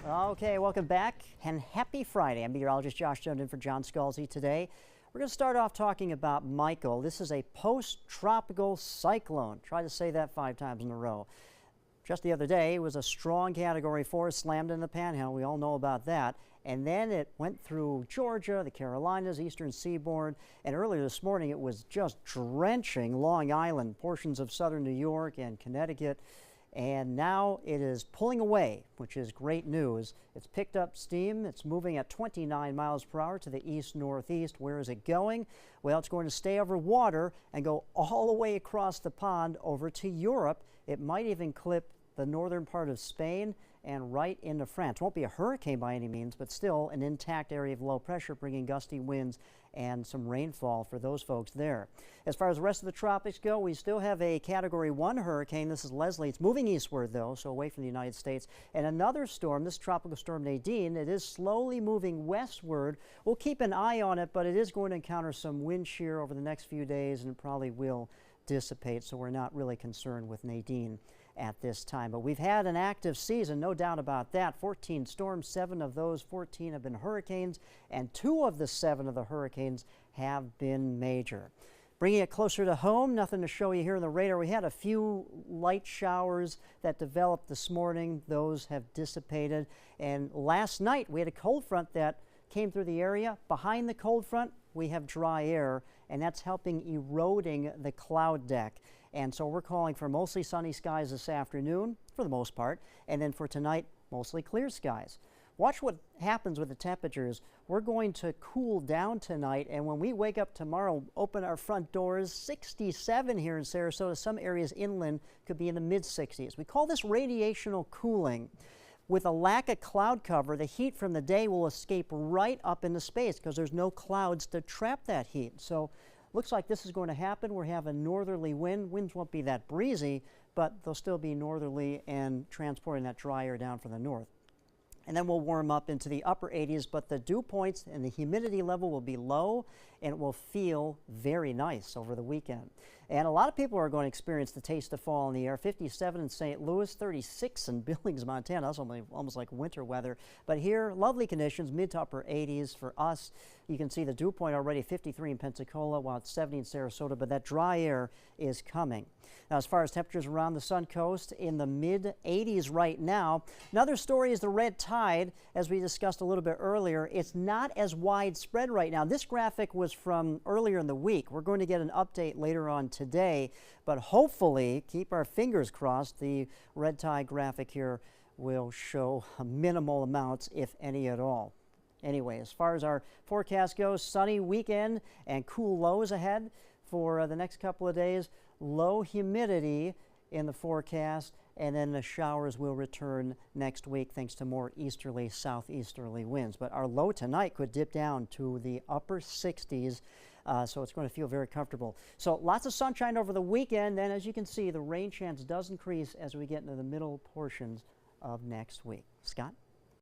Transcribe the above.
Okay, welcome back and happy Friday. I'm meteorologist Josh Jones in for John Scalzi today. We're going to start off talking about Michael. This is a post-tropical cyclone. Try to say that 5 times in a row. Just the other day, it was a strong Category 4, slammed in the Panhandle. We all know about that. And then it went through Georgia, the Carolinas, eastern seaboard, and earlier this morning it was just drenching Long Island, portions of southern New York and Connecticut. And now it is pulling away, which is great news. It's picked up steam. It's moving at 29 miles per hour to the east-northeast. Where is it going? Well, it's going to stay over water and go all the way across the pond over to Europe. It might even clip the northern part of Spain and right into France. Won't be a hurricane by any means, but still an intact area of low pressure, bringing gusty winds and some rainfall for those folks there. As far as the rest of the tropics go, we still have a Category 1 hurricane. This is Leslie. It's moving eastward, though, so away from the United States. And another storm, this tropical storm Nadine, it is slowly moving westward. We'll keep an eye on it, but it is going to encounter some wind shear over the next few days and probably will dissipate, so we're not really concerned with Nadine at this time. But we've had an active season, no doubt about that. 14 storms, 7 of those 14 have been hurricanes, and 2 of the 7 of the hurricanes have been major. Bringing it closer to home, nothing to show you here on the radar. We had a few light showers that developed this morning. Those have dissipated. And last night we had a cold front that came through the area. Behind the cold front, we have dry air, and that's helping eroding the cloud deck. And so we're calling for mostly sunny skies this afternoon, for the most part, and then for tonight, mostly clear skies. Watch what happens with the temperatures. We're going to cool down tonight, and when we wake up tomorrow, open our front doors, 67 here in Sarasota. Some areas inland could be in the mid-60s. We call this radiational cooling. With a lack of cloud cover, the heat from the day will escape right up into space because there's no clouds to trap that heat. So looks like this is going to happen. We're having northerly wind. Winds won't be that breezy, but they'll still be northerly and transporting that dry air down from the north. And then we'll warm up into the upper 80s, but the dew points and the humidity level will be low, and it will feel very nice over the weekend. And a lot of people are going to experience the taste of fall in the air. 57 in St. Louis, 36 in Billings, Montana. That's almost like winter weather. But here, lovely conditions, mid to upper 80s for us. You can see the dew point already 53 in Pensacola, while it's 70 in Sarasota, but that dry air is coming. Now, as far as temperatures around the Sun Coast, in the mid 80s right now. Another story is the red tide, as we discussed a little bit earlier. It's not as widespread right now. This graphic was from earlier in the week. We're going to get an update later on today, but hopefully, keep our fingers crossed, the red tide graphic here will show minimal amounts, if any at all. Anyway, as far as our forecast goes, sunny weekend and cool lows ahead for the next couple of days. Low humidity in the forecast, and then the showers will return next week thanks to more easterly, southeasterly winds. But our low tonight could dip down to the upper 60s, so it's going to feel very comfortable. So lots of sunshine over the weekend. Then, as you can see, the rain chance does increase as we get into the middle portions of next week. Scott?